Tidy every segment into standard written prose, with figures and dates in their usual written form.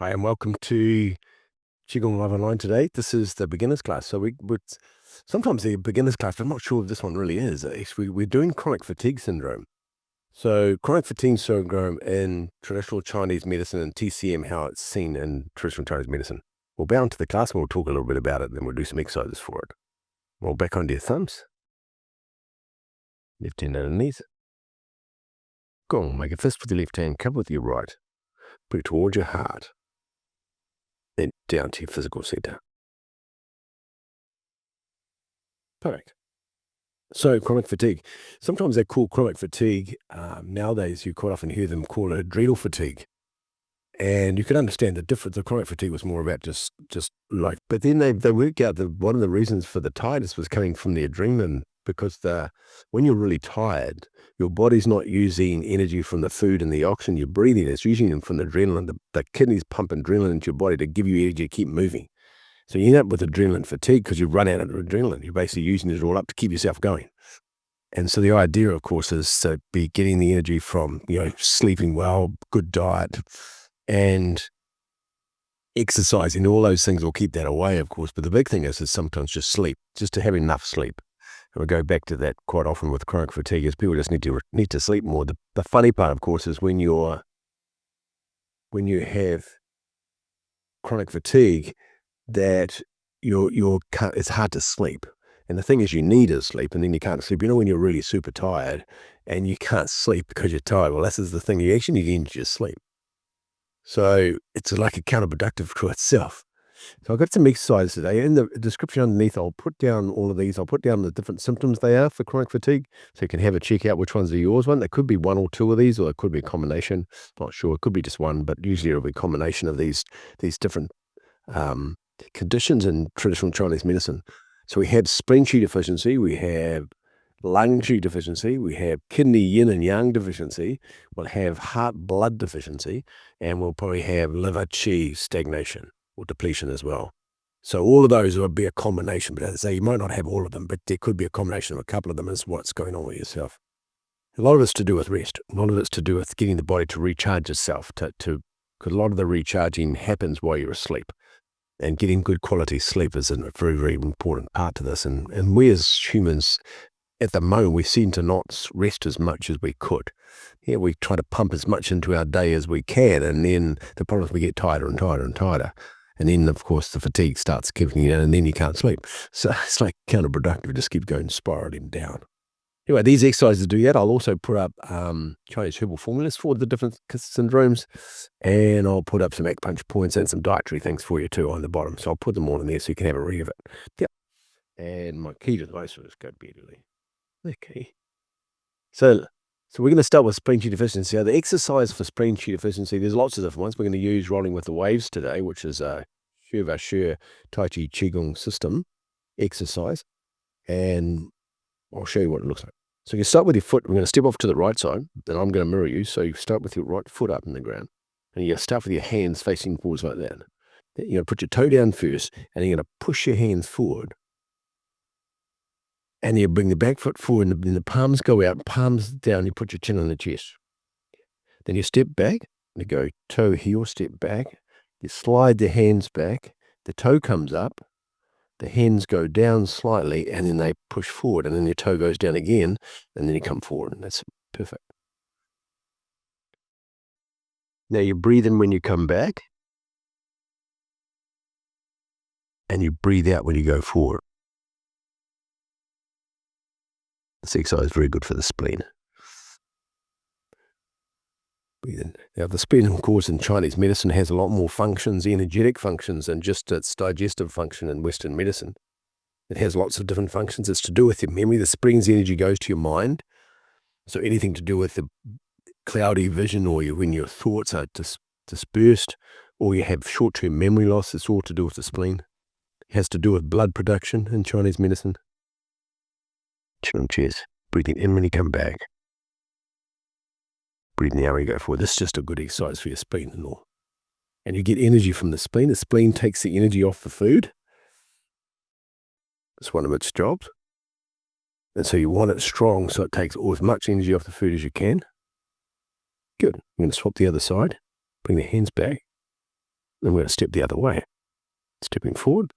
Hi, and welcome to Qigong Live Online today. This is the beginner's class. So we're sometimes the beginner's class, but I'm not sure if this one really is. We're doing chronic fatigue syndrome. So chronic fatigue syndrome in traditional Chinese medicine and TCM, how it's seen in traditional Chinese medicine. We'll bow into the class and we'll talk a little bit about it, then we'll do some exercises for it. Roll back onto your thumbs. Left hand underneath. Go on, make a fist with your left hand, cover with your right. Put it towards your heart. Then down to your physical center. Perfect. So chronic fatigue. Sometimes they call chronic fatigue, nowadays you quite often hear them call it adrenal fatigue. And you can understand the difference. The chronic fatigue was more about just like, but then they worked out that one of the reasons for the tiredness was coming from the adrenaline, because when you're really tired, your body's not using energy from the food and the oxygen you're breathing, it's using them from the adrenaline. The kidneys pump adrenaline into your body to give you energy to keep moving. So you end up with adrenaline fatigue because you run out of adrenaline. You're basically using it all up to keep yourself going. And so the idea, of course, is to be getting the energy from, sleeping well, good diet, and exercising. All those things will keep that away, of course. But the big thing is sometimes just sleep, just to have enough sleep. And we go back to that quite often with chronic fatigue, is people just need to sleep more. The funny part, of course, is when you have chronic fatigue, that it's hard to sleep. And the thing is, you need to sleep, and then you can't sleep. When you're really super tired and you can't sleep because you're tired, well, this is the thing. You actually need energy to sleep. So it's like a counterproductive to itself. So I've got some exercises today. In the description underneath, I'll put down all of these. I'll put down the different symptoms they are for chronic fatigue, so you can have a check out which ones are yours. There could be one or two of these, or it could be a combination. Not sure. It could be just one, but usually it'll be a combination of these different conditions in traditional Chinese medicine. So we have spleen qi deficiency, we have lung qi deficiency, we have kidney yin and yang deficiency, we'll have heart blood deficiency, and we'll probably have liver qi stagnation or depletion as well. So all of those would be a combination, but as I say, you might not have all of them, but there could be a combination of a couple of them is what's going on with yourself. A lot of it's to do with rest. A lot of it's to do with getting the body to recharge itself, because a lot of the recharging happens while you're asleep. And getting good quality sleep is a very, very important part to this. And we as humans, at the moment, we seem to not rest as much as we could. Yeah, we try to pump as much into our day as we can, and then the problem is we get tighter and tighter and tighter. And then, of course, the fatigue starts kicking in, and then you can't sleep. So it's like counterproductive. It just keeps going spiraling down. Anyway, these exercises do that. I'll also put up Chinese herbal formulas for the different syndromes, and I'll put up some acupuncture points and some dietary things for you too on the bottom. So I'll put them all in there so you can have a read of it. Yep. And my key to those is go to bed early. Okay. So we're going to start with spleen qi deficiency. So the exercise for spleen qi deficiency, there's lots of different ones. We're going to use rolling with the waves today, which is a Shu Tai Chi Qigong system exercise. And I'll show you what it looks like. So you start with your foot. We're going to step off to the right side, then I'm going to mirror you. So you start with your right foot up in the ground, and you start with your hands facing forwards like that. Then you're going to put your toe down first, and you're going to push your hands forward. And you bring the back foot forward, and the palms go out, palms down, you put your chin on the chest. Then you step back, you go toe, heel, step back. You slide the hands back, the toe comes up, the hands go down slightly, and then they push forward, and then your toe goes down again, and then you come forward, and that's perfect. Now you breathe in when you come back, and you breathe out when you go forward. This exercise is very good for the spleen. Breathe in. Now the spleen, of course, in Chinese medicine has a lot more functions, energetic functions, than just its digestive function in Western medicine. It has lots of different functions. It's to do with your memory. The spleen's energy goes to your mind. So anything to do with the cloudy vision, or when your thoughts are dispersed, or you have short-term memory loss, it's all to do with the spleen. It has to do with blood production in Chinese medicine. Chin on chest. Breathing in when you come back. Breathing out when you go forward. This is just a good exercise for your spleen and all. And you get energy from the spleen. The spleen takes the energy off the food. It's one of its jobs. And so you want it strong, so it takes as much energy off the food as you can. Good. I'm going to swap the other side. Bring the hands back. Then we're going to step the other way. Stepping forward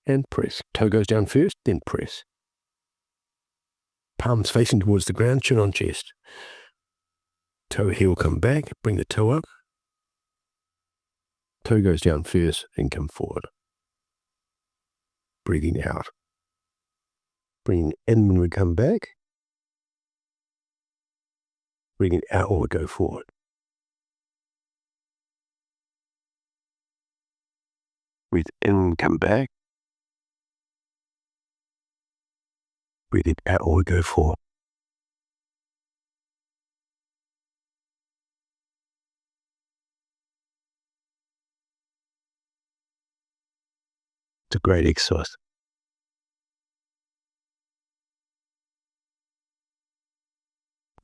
and press. Toe goes down first, then press. Palms facing towards the ground, chin on chest. Toe heel come back, bring the toe up. Toe goes down first and come forward. Breathing out. Breathing in when we come back. Breathing out when we go forward. Breathe in, come back. Breathe it out when we go forward. It's a great exercise.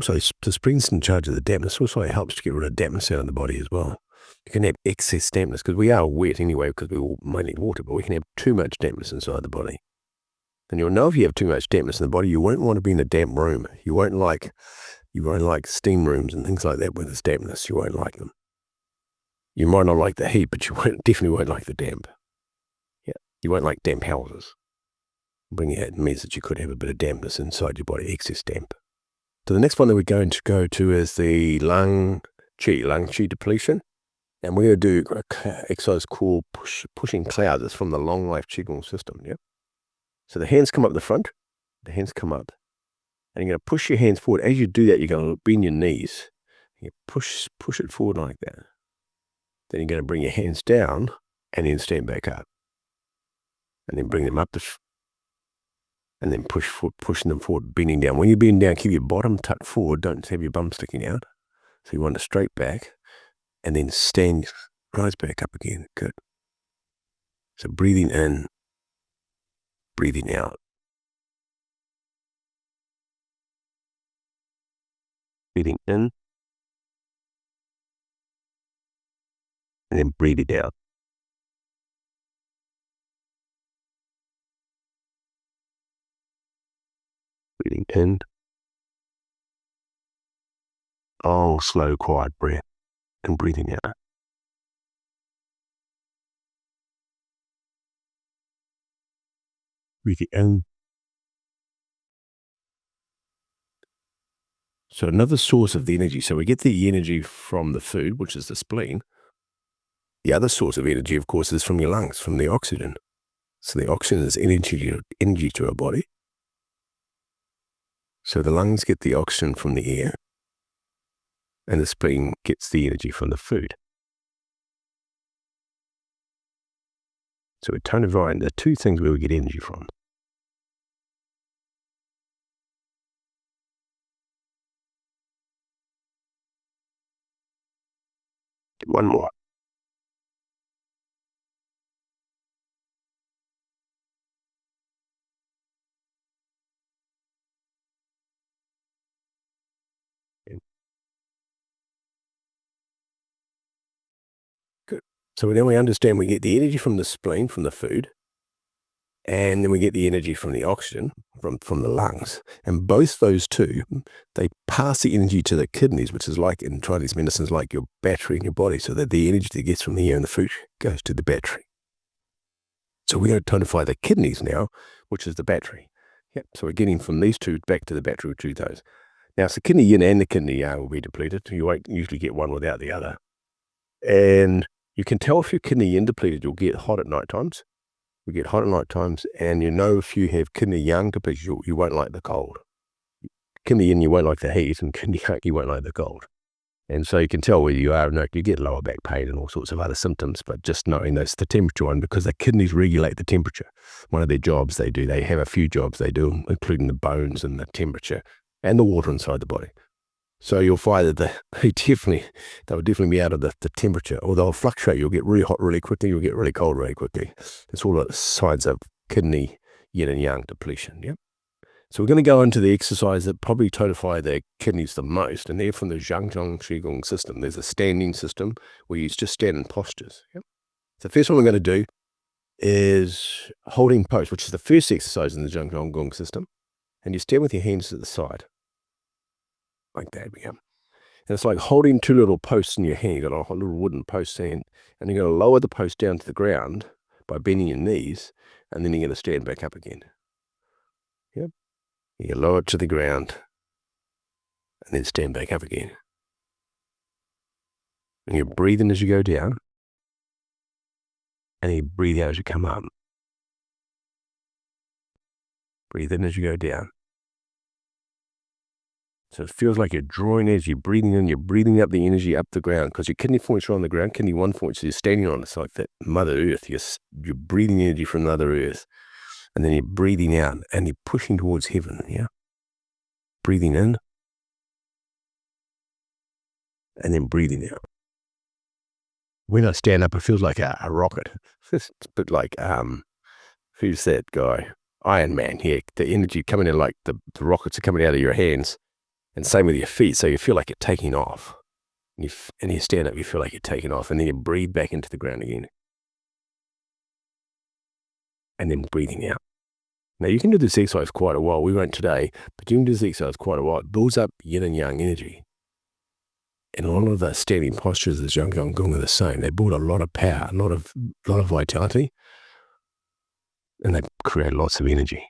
So the spring's in charge of the dampness. Also, it helps to get rid of dampness out of the body as well. You can have excess dampness because we are wet anyway because we all might need water, but we can have too much dampness inside the body. And you'll know if you have too much dampness in the body, you won't want to be in a damp room. You won't like steam rooms and things like that with this dampness. You won't like them. You might not like the heat, but you definitely won't like the damp. Yeah, you won't like damp houses. Bringing out means that you could have a bit of dampness inside your body, excess damp. So the next one that we're going to go to is the lung qi depletion. And we're going to do an exercise called pushing clouds. It's from the Long Life Qigong system. Yeah. So the hands come up the front. The hands come up. And you're going to push your hands forward. As you do that, you're going to bend your knees. You push it forward like that. Then you're going to bring your hands down and then stand back up. And then bring them up and then pushing them forward, bending down. When you bend down, keep your bottom tucked forward. Don't have your bum sticking out. So you want to straight back and then stand, rise back up again. Good. So breathing in, breathing out. Breathing in and then breathe it out. Breathing in. Long, slow, quiet breath. And breathing out. Breathing in. So another source of the energy. So we get the energy from the food, which is the spleen. The other source of energy, of course, is from your lungs, from the oxygen. So the oxygen is energy to our body. So the lungs get the oxygen from the air, and the spleen gets the energy from the food. So we turn around, there are two things where we get energy from. One more. Good. So then we understand we get the energy from the spleen, from the food, and then we get the energy from the oxygen, from the lungs. And both those two, they pass the energy to the kidneys, which is like, in Chinese medicine, like your battery in your body, so that the energy that gets from the air and the food goes to the battery. So we're going to tonify the kidneys now, which is the battery. Yep. So we're getting from these two back to the battery, which are those. Now, so kidney yin and the kidney yang will be depleted. You won't usually get one without the other. And you can tell if your kidney yin depleted, you'll get hot at night times. We get hot at night times, and you know if you have kidney yang depleted, you won't like the cold. Kidney yin, you won't like the heat, and kidney yang, you won't like the cold. And so you can tell where you are. No, you get lower back pain and all sorts of other symptoms, but just knowing that's the temperature one, because the kidneys regulate the temperature. One of their jobs they do, they have a few jobs they do, including the bones and the temperature and the water inside the body. So you'll find that they'll definitely be out of the temperature, or they'll fluctuate. You'll get really hot really quickly, you'll get really cold really quickly. It's all the signs of kidney yin and yang depletion. Yeah. So we're going to go into the exercise that probably tonify the kidneys the most, and they're from the Qigong system. There's a standing system where you just stand in postures. Yep. So the first one we're going to do is holding pose, which is the first exercise in the Qigong system. And you stand with your hands at the side, like that. And it's like holding two little posts in your hand. You've got a little wooden post hand, and you're going to lower the post down to the ground by bending your knees, and then you're going to stand back up again. Yep. You lower it to the ground, and then stand back up again. And you're breathing as you go down, and you breathe out as you come up. Breathe in as you go down. So it feels like you're drawing as you're breathing in, you're breathing up the energy up the ground, because your kidney points are on the ground, kidney 1 point, so you're standing on it. It's like that Mother Earth. You're breathing energy from Mother Earth, and then you're breathing out, and you're pushing towards heaven, yeah? Breathing in, and then breathing out. When I stand up, it feels like a rocket. It's a bit like, who's that guy? Iron Man, yeah. The energy coming in, like the rockets are coming out of your hands. And same with your feet, so you feel like you're taking off. And you stand up, you feel like you're taking off, and then you breathe back into the ground again. And then breathing out. Now, you can do this exercise quite a while. We won't today, but you can do this exercise quite a while. It builds up yin and yang energy. And a lot of the standing postures of the Jing are the same. They build a lot of power, a lot of vitality, and they create lots of energy.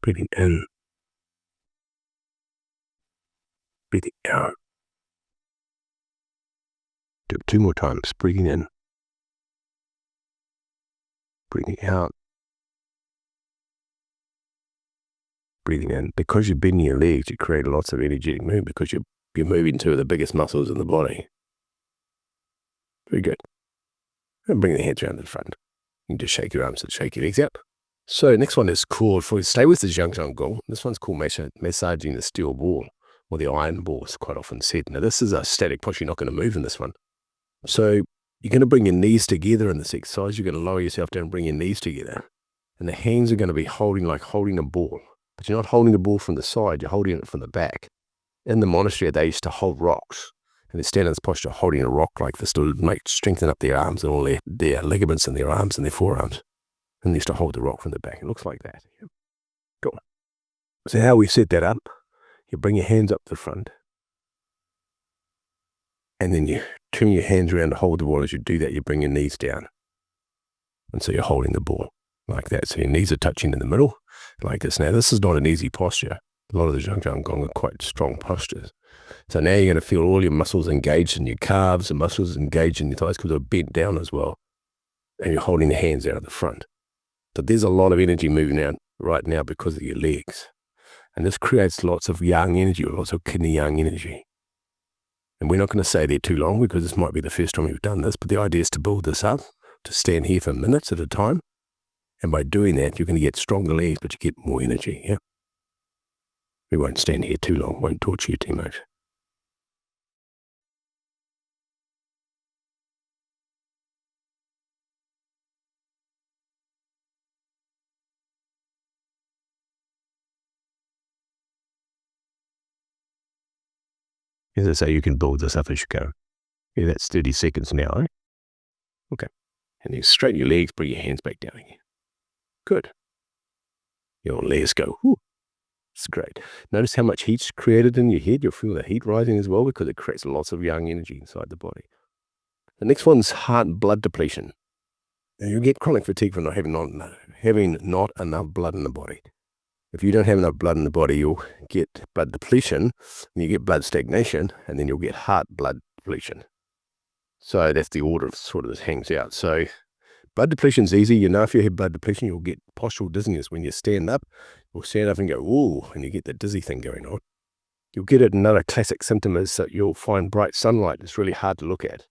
Breathing in, breathing out. Do it 2 more times. Breathing in, breathing out, breathing in. Because you're bending your legs, you create lots of energetic movement because you're moving two of the biggest muscles in the body. Very good. And bring the hands around to the front. You can just shake your arms and shake your legs out. So next one is called, stay with the Jing Gong. This one's called massaging the steel ball, or the iron ball, it's quite often said. Now this is a static posture, you're not going to move in this one. So you're going to bring your knees together in this exercise. You're going to lower yourself down and bring your knees together. And the hands are going to be holding a ball. But you're not holding the ball from the side, you're holding it from the back. In the monastery, they used to hold rocks. And they stand in this posture holding a rock like this to strengthen up their arms and all their ligaments in their arms and their forearms. And they used to hold the rock from the back. It looks like that. Cool. So how we set that up, you bring your hands up to the front. And then you turn your hands around to hold the ball. As you do that, you bring your knees down. And so you're holding the ball like that. So your knees are touching in the middle like this. Now, this is not an easy posture. A lot of the Jing Gong are quite strong postures. So now you're going to feel all your muscles engaged in your calves and muscles engaged in your thighs because they're bent down as well. And you're holding the hands out of the front. So there's a lot of energy moving out right now because of your legs. And this creates lots of yang energy, or lots of kidney yang energy. And we're not going to stay there too long because this might be the first time we've done this, but the idea is to build this up, to stand here for minutes at a time. And by doing that, you're going to get stronger legs, but you get more energy, yeah? We won't stand here too long, won't torture you too much. As I say, you can build this up as you go. Yeah, that's 30 seconds now, eh? Okay. And then straighten your legs, bring your hands back down again. Good. Your legs go, whoo. It's great. Notice how much heat's created in your head. You'll feel the heat rising as well because it creates lots of yang energy inside the body. The next one's heart and blood depletion. Now, you get chronic fatigue from not having not enough blood in the body. If you don't have enough blood in the body, you'll get blood depletion, and you get blood stagnation, and then you'll get heart blood depletion. So that's the order of sort of this hangs out. So blood depletion is easy. You know, if you have blood depletion, you'll get postural dizziness. When you stand up, you'll stand up and go, ooh, and you get that dizzy thing going on. You'll get it. Another classic symptom is that you'll find bright sunlight. It's really hard to look at.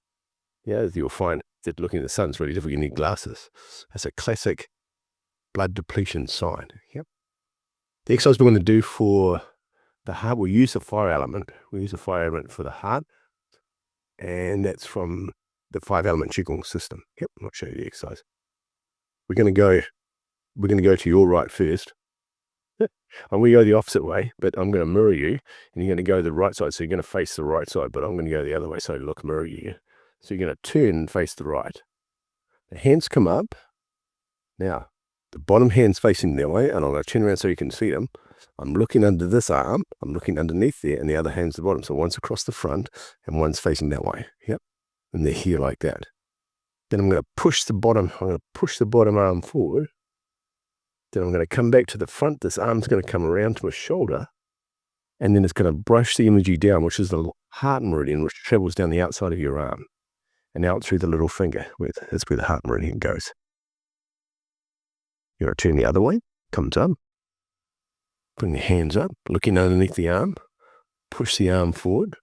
Yeah, you'll find that looking at the sun is really difficult. You need glasses. That's a classic blood depletion sign. Yep. The exercise we're going to do for the heart, we'll use the fire element. We'll use the fire element for the heart. And that's from the 5-element Qigong system. Yep, I'll show you the exercise. We're going to go to your right first. I'm going to go the opposite way, but I'm going to mirror you, and you're going to go the right side. So you're going to face the right side, but I'm going to go the other way. So look, mirror you. So you're going to turn and face the right. The hands come up. Now, The bottom hand's facing that way, and I'm going to turn around so you can see them. I'm looking under this arm, I'm looking underneath there, and the other hand's the bottom. So one's across the front, and one's facing that way. Yep. And they're here like that. Then I'm going to push the bottom arm forward. Then I'm going to come back to the front. This arm's going to come around to my shoulder, and then it's going to brush the energy down, which is the heart meridian, which travels down the outside of your arm and out through the little finger. That's where the heart meridian goes. You're going to turn the other way, comes up, bring the hands up, looking underneath the arm, push the arm forward,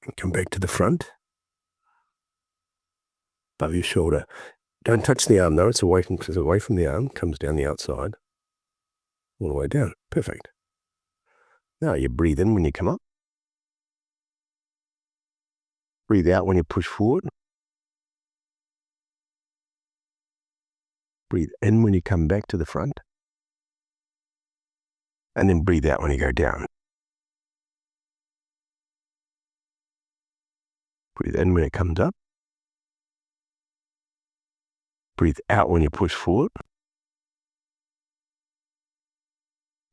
and come back to the front, above your shoulder. Don't touch the arm though, it's away from the arm, comes down the outside, all the way down. Perfect. Now you breathe in when you come up. Breathe out when you push forward. Breathe in when you come back to the front. And then breathe out when you go down. Breathe in when it comes up. Breathe out when you push forward.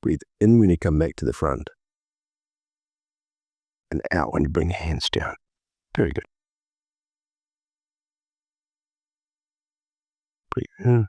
Breathe in when you come back to the front. And out when you bring the hands down. Very good. Breathe in.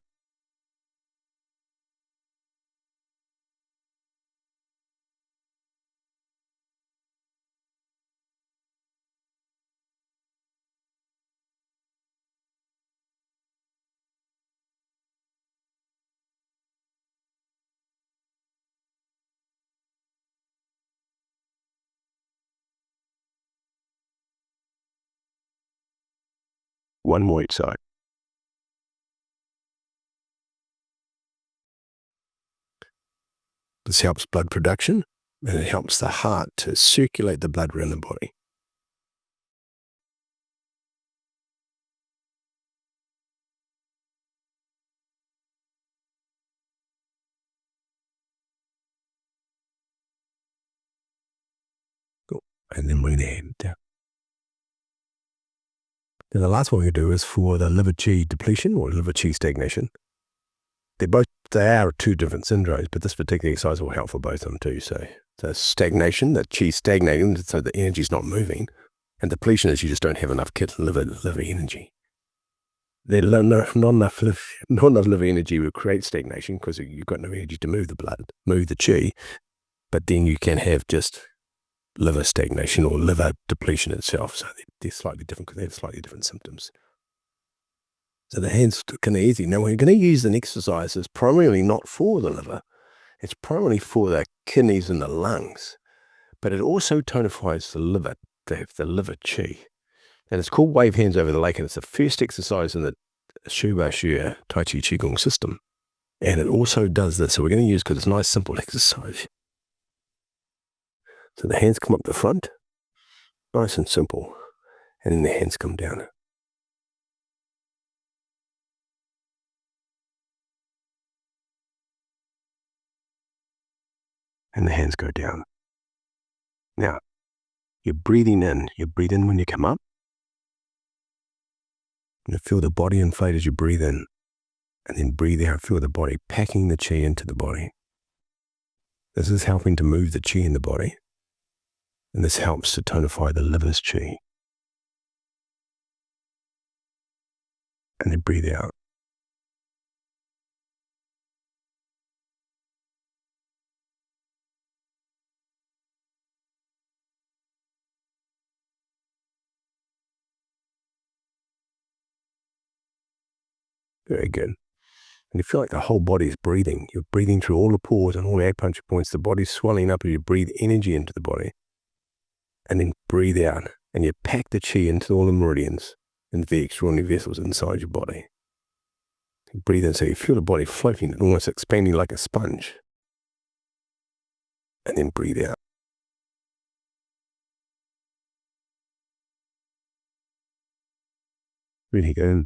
One more each side. This helps blood production, and it helps the heart to circulate the blood around the body. Cool. And then bring the hand down. Then the last one we do is for the liver qi depletion or liver qi stagnation. They are two different syndromes, but this particular exercise will help for both of them too. So the stagnation, the qi stagnating, so the energy's not moving, and depletion is you just don't have enough liver energy. Not enough liver energy will create stagnation because you've got no energy to move the blood, move the qi, but then you can have just liver stagnation or liver depletion itself. So they're slightly different because they have slightly different symptoms. So the hands can be easy. Now we're going to use an exercise that's primarily not for the liver. It's primarily for the kidneys and the lungs, but it also tonifies the liver, the liver qi. And it's called wave hands over the lake, and it's the first exercise in the Shuba Shue Tai Chi Qigong system. And it also does this. So we're going to use, because it's a nice simple exercise. So the hands come up the front, nice and simple, and then the hands come down. And the hands go down. Now, you're breathing in. You breathe in when you come up. You feel the body inflate as you breathe in. And then breathe out. Feel the body packing the qi into the body. This is helping to move the qi in the body. And this helps to tonify the liver's qi. And then breathe out. Very good. And you feel like the whole body is breathing. You're breathing through all the pores and all the acupuncture points. The body's swelling up as you breathe energy into the body. And then breathe out. And you pack the qi into all the meridians and the extraordinary vessels inside your body. You breathe in so you feel the body floating and almost expanding like a sponge. And then breathe out. Really good.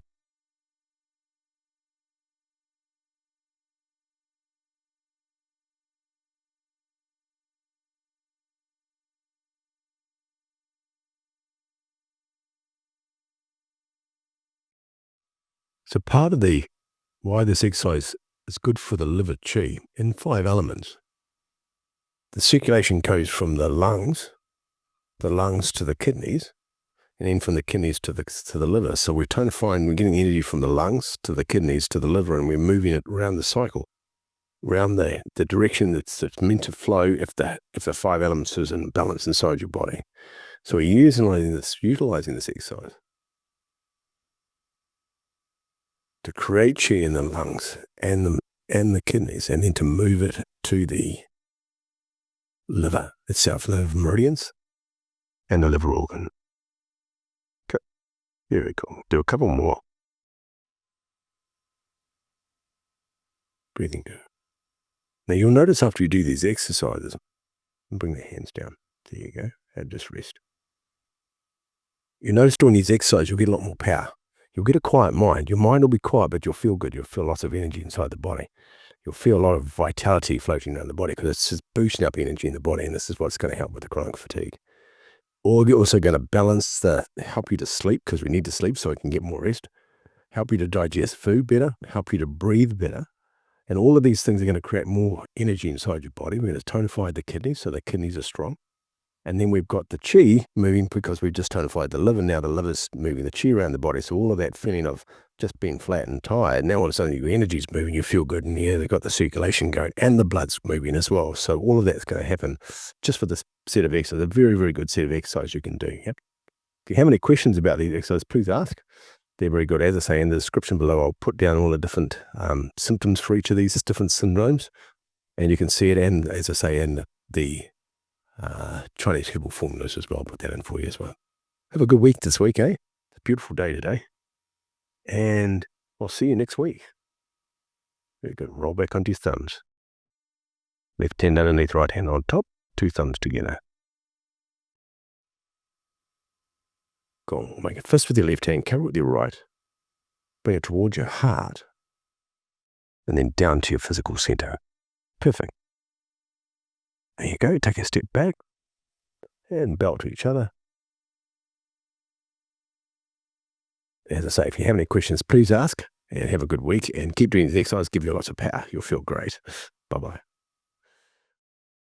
So part of why this exercise is good for the liver chi in 5 elements. The circulation goes from the lungs to the kidneys, and then from the kidneys to the liver. So we're tonifying, we're getting energy from the lungs to the kidneys to the liver, and we're moving it around the cycle, around the direction that's meant to flow if the 5 elements is in balance inside your body. So we're utilizing this exercise to create chi in the lungs and the kidneys, and then to move it to the liver itself, the liver meridians and the liver organ. Okay, very cool. Do a couple more. Breathing good. Now you'll notice after you do these exercises, bring the hands down. There you go. And just rest. You notice doing these exercises, you'll get a lot more power. You'll get a quiet mind. Your mind will be quiet, but you'll feel good. You'll feel lots of energy inside the body. You'll feel a lot of vitality floating around the body because it's just boosting up energy in the body, and this is what's going to help with the chronic fatigue. Or you're also going to help you to sleep, because we need to sleep so we can get more rest, help you to digest food better, help you to breathe better. And all of these things are going to create more energy inside your body. We're going to tonify the kidneys so the kidneys are strong. And then we've got the chi moving because we've just tonified the liver. Now the liver's moving the chi around the body. So all of that feeling of just being flat and tired, now all of a sudden your energy's moving, you feel good, and they've got the circulation going and the blood's moving as well. So all of that's going to happen just for this set of exercises. A very, very good set of exercises you can do. Yep. If you have any questions about these exercises, please ask. They're very good. As I say, in the description below, I'll put down all the different symptoms for each of these different syndromes. And you can see it, and as I say, in the Chinese herbal formulas as well. I'll put that in for you as well. Have a good week this week, eh? It's a beautiful day today. And I'll see you next week. Very good. Roll back onto your thumbs. Left hand underneath, right hand on top. 2 thumbs together. Go on. Make a fist with your left hand. Cover it with your right. Bring it towards your heart. And then down to your physical center. Perfect. There you go. Take a step back and belt to each other. As I say, if you have any questions, please ask, and have a good week, and keep doing these exercises. Give you lots of power. You'll feel great. Bye-bye.